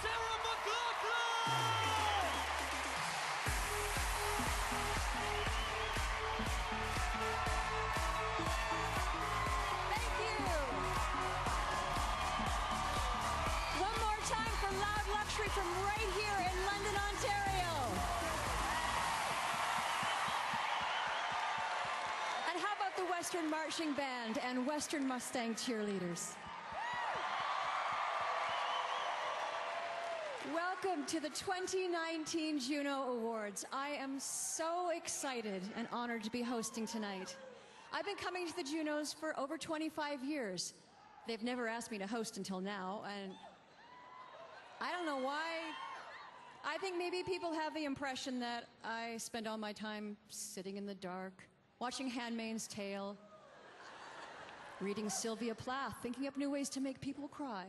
Sarah McLachlan! Thank you. One more time for Loud Luxury from right here in London, Ontario. And how about the Western Marching Band and Western Mustang cheerleaders? Welcome to the 2019 Juno Awards. I am so excited and honored to be hosting tonight. I've been coming to the Junos for over 25 years. They've never asked me to host until now, and I don't know why. I think maybe people have the impression that I spend all my time sitting in the dark, watching Handmaid's Tale, reading Sylvia Plath, thinking up new ways to make people cry,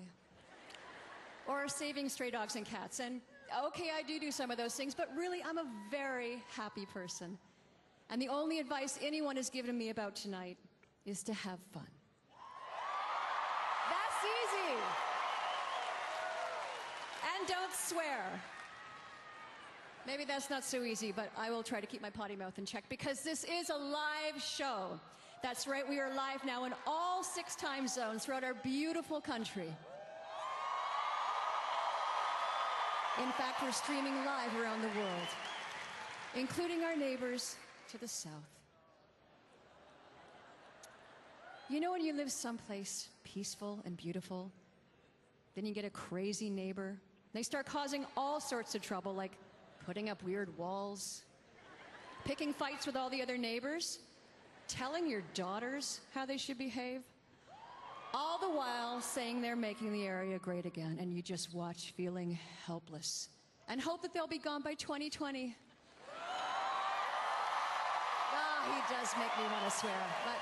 or saving stray dogs and cats. And okay, I do some of those things, but really I'm a very happy person. And the only advice anyone has given me about tonight is to have fun. That's easy. And don't swear. Maybe that's not so easy, but I will try to keep my potty mouth in check because this is a live show. That's right, we are live now in all 6 time zones throughout our beautiful country. In fact, we're streaming live around the world, including our neighbors to the south. You know when you live someplace peaceful and beautiful, then you get a crazy neighbor. They start causing all sorts of trouble, like putting up weird walls, picking fights with all the other neighbors, telling your daughters how they should behave, all the while saying they're making the area great again, and you just watch feeling helpless and hope that they'll be gone by 2020. He does make me want to swear, but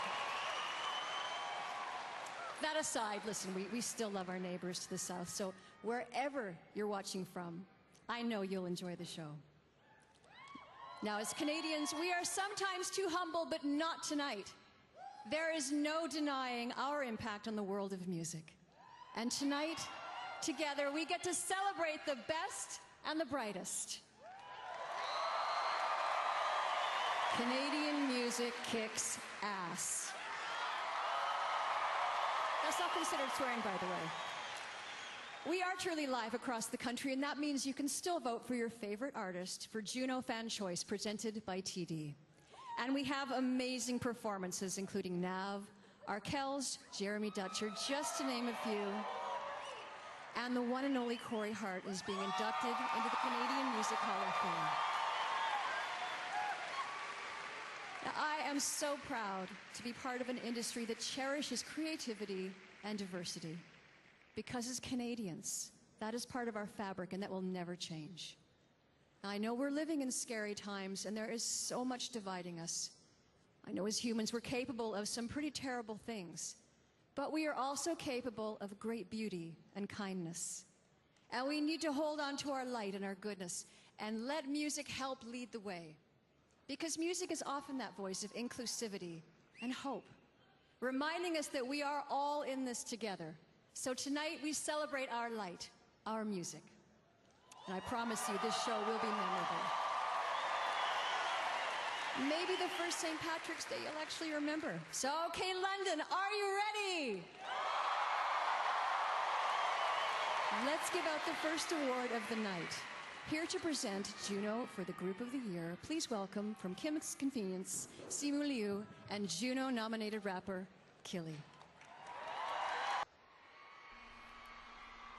that aside, listen, we still love our neighbors to the south, so wherever you're watching from, I know you'll enjoy the show. Now, as Canadians, we are sometimes too humble, but not tonight. There is no denying our impact on the world of music. And tonight, together, we get to celebrate the best and the brightest. Canadian music kicks ass. That's not considered swearing, by the way. We are truly live across the country, and that means you can still vote for your favorite artist for Juno Fan Choice, presented by TD. And we have amazing performances, including Nav, Arkells, Jeremy Dutcher, just to name a few. And the one and only Corey Hart is being inducted into the Canadian Music Hall of Fame. Now, I am so proud to be part of an industry that cherishes creativity and diversity. Because as Canadians, that is part of our fabric, and that will never change. Now, I know we're living in scary times, and there is so much dividing us. I know as humans we're capable of some pretty terrible things, but we are also capable of great beauty and kindness. And we need to hold on to our light and our goodness and let music help lead the way. Because music is often that voice of inclusivity and hope, reminding us that we are all in this together. So tonight we celebrate our light, our music. And I promise you this show will be memorable. Maybe the first St. Patrick's Day you'll actually remember. So, okay, London, are you ready? Let's give out the first award of the night. Here to present Juno for the Group of the Year, please welcome from Kim's Convenience, Simu Liu, and Juno-nominated rapper, Killy.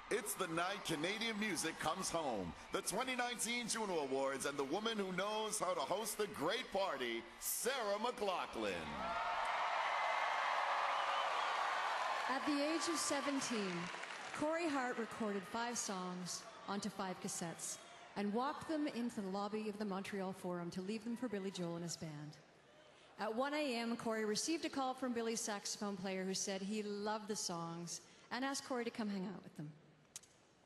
It's the night Canadian music comes home. The 2019 Juno Awards and the woman who knows how to host the great party, Sarah McLachlan. At the age of 17, Corey Hart recorded 5 songs onto 5 cassettes and walked them into the lobby of the Montreal Forum to leave them for Billy Joel and his band. At 1 a.m., Corey received a call from Billy's saxophone player who said he loved the songs and asked Corey to come hang out with them.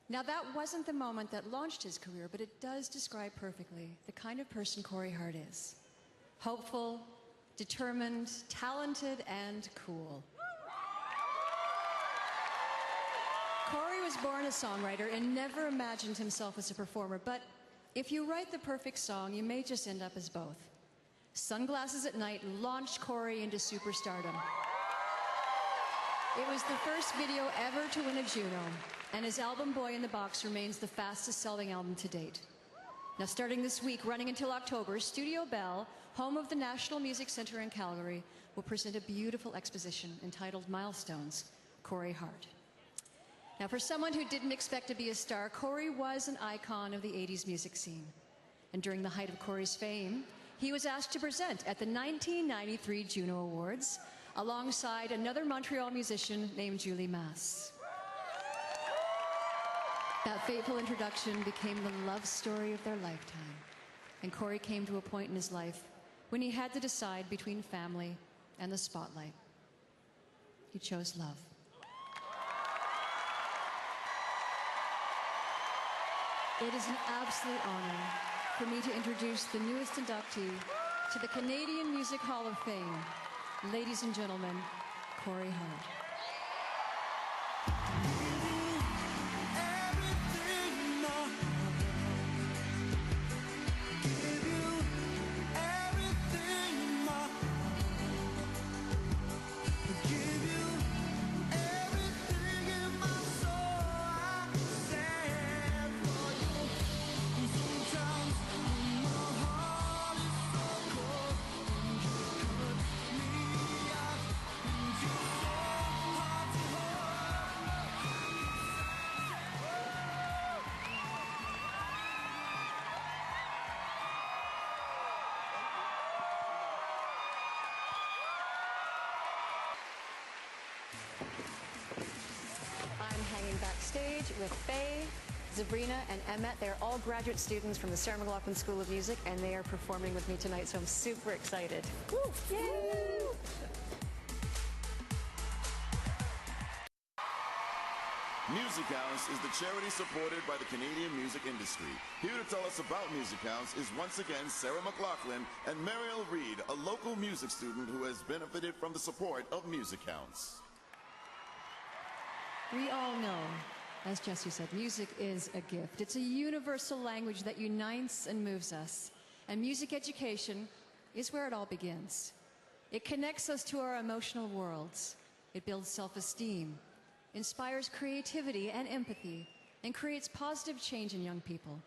Now, that wasn't the moment that launched his career, but it does describe perfectly the kind of person Corey Hart is. Hopeful, determined, talented, and cool. Corey was born a songwriter and never imagined himself as a performer, but if you write the perfect song, you may just end up as both. Sunglasses at Night launched Corey into superstardom. It was the first video ever to win a Juno, and his album Boy in the Box remains the fastest-selling album to date. Now, starting this week, running until October, Studio Bell, home of the National Music Center in Calgary, will present a beautiful exposition entitled Milestones, Corey Hart. Now, for someone who didn't expect to be a star, Corey was an icon of the 80s music scene. And during the height of Corey's fame, he was asked to present at the 1993 Juno Awards alongside another Montreal musician named Julie Masse. That fateful introduction became the love story of their lifetime. And Corey came to a point in his life when he had to decide between family and the spotlight. He chose love. It is an absolute honor for me to introduce the newest inductee to the Canadian Music Hall of Fame. Ladies and gentlemen, Corey Hart. Backstage with Faye, Sabrina, and Emmett. They're all graduate students from the Sarah McLachlan School of Music, and they are performing with me tonight, so I'm super excited. Woo! Yay! Music House is the charity supported by the Canadian music industry. Here to tell us about Music House is once again Sarah McLachlan and Mariel Reed, a local music student who has benefited from the support of Music House. We all know, as Jesse said, music is a gift. It's a universal language that unites and moves us. And music education is where it all begins. It connects us to our emotional worlds. It builds self-esteem, inspires creativity and empathy, and creates positive change in young people.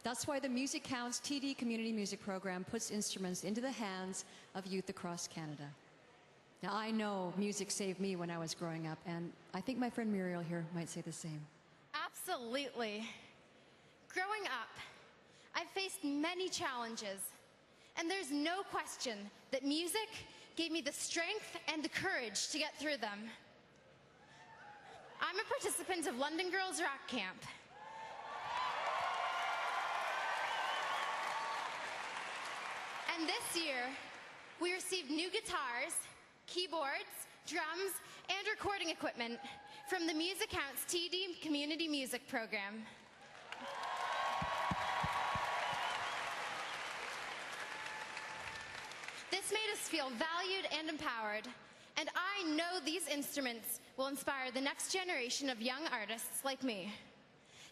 That's why the Music Counts TD Community Music Program puts instruments into the hands of youth across Canada. Now, I know music saved me when I was growing up, and I think my friend Muriel here might say the same. Absolutely. Growing up, I've faced many challenges, and there's no question that music gave me the strength and the courage to get through them. I'm a participant of London Girls Rock Camp. And this year, we received new guitars, keyboards, drums, and recording equipment from the Music Counts TD Community Music Program. This made us feel valued and empowered, and I know these instruments will inspire the next generation of young artists like me.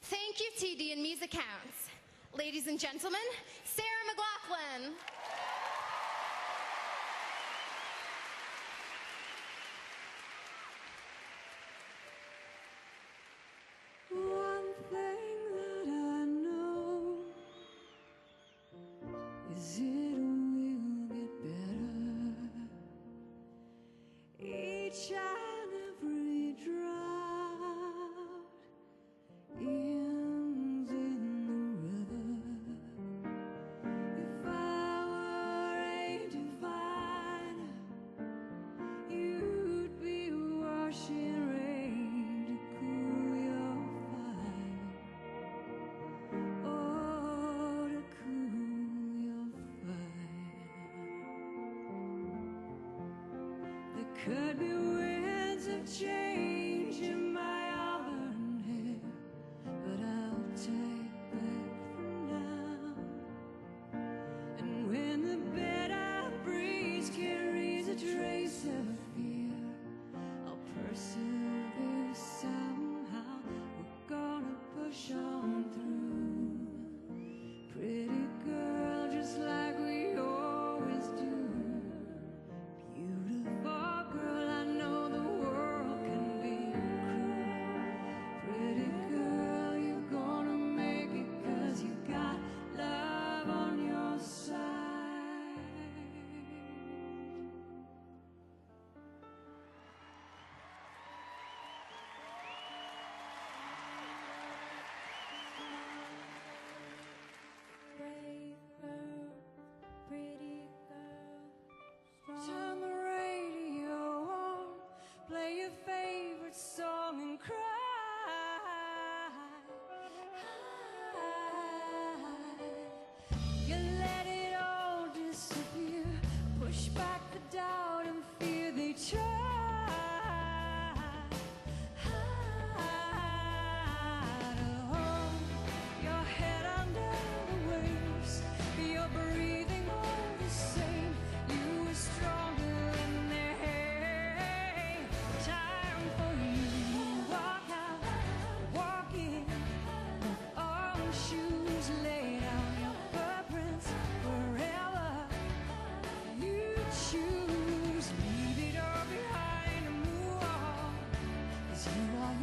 Thank you, TD and Music Counts. Ladies and gentlemen, Sarah McLachlan. One thing that I know is it will get better. Each and every drought ends in the river. If I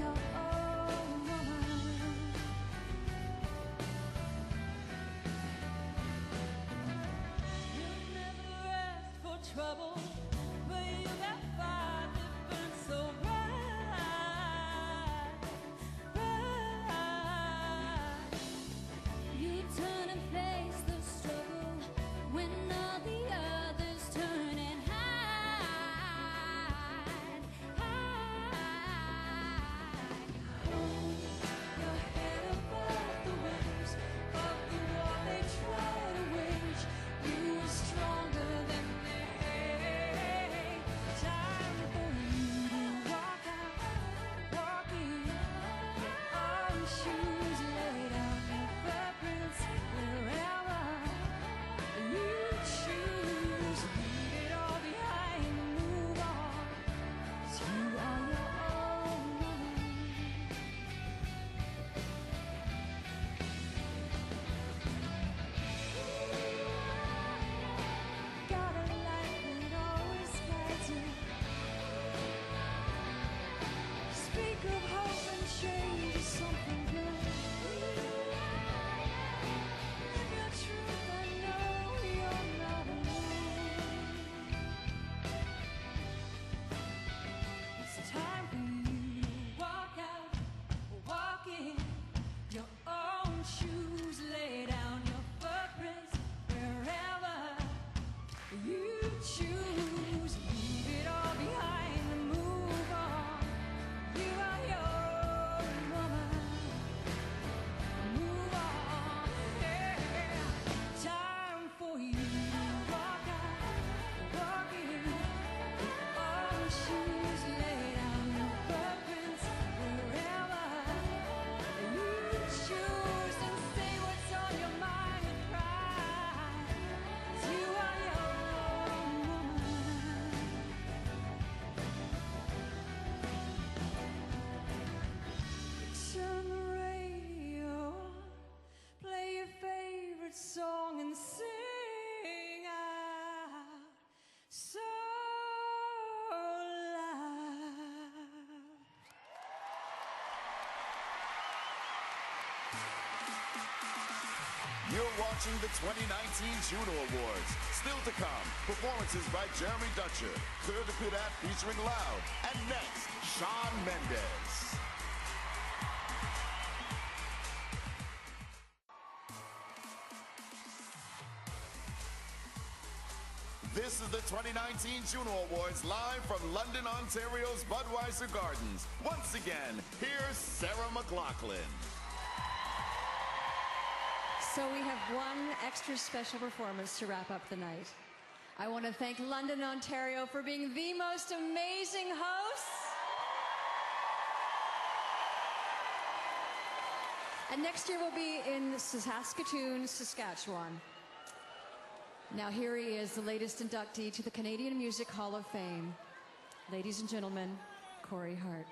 your own woman. You never asked for trouble, but you got fire that burns so bright, bright. You turn and face the struggle when all the others turn and hide, hide. Hold your head above the waves of the war they try to wage. You are stronger than they hate. Time for you to walk out, walk in your own shoes, lay down your footprints wherever you choose. Leave it all behind and move on, 'cause you are your own woman. Got a light that always guides you. Speak of hope and change is something good. Live your truth and know you're not alone. It's time for you to walk out, walk in your own shoes, lay down your footprints wherever you choose. Leave it all behind and move on. You are your own woman. Move on, yeah. Time for you to walk out, walk in your own shoes, lay down your footprints wherever you choose, and say what's on your mind with pride. 'Cause you are your own woman. Turn the radio on, play your favorite song and sing out so loud. You're watching the 2019 Juno Awards. Still to come, performances by Jeremy Dutcher, Clear the Pidat featuring Loud, and next, Shawn Mendes. This is the 2019 Juno Awards live from London, Ontario's Budweiser Gardens. Once again, here's Sarah McLachlan. So we have one extra special performance to wrap up the night. I want to thank London, Ontario for being the most amazing hosts. And next year we'll be in Saskatoon, Saskatchewan. Now here he is, the latest inductee to the Canadian Music Hall of Fame. Ladies and gentlemen, Corey Hart.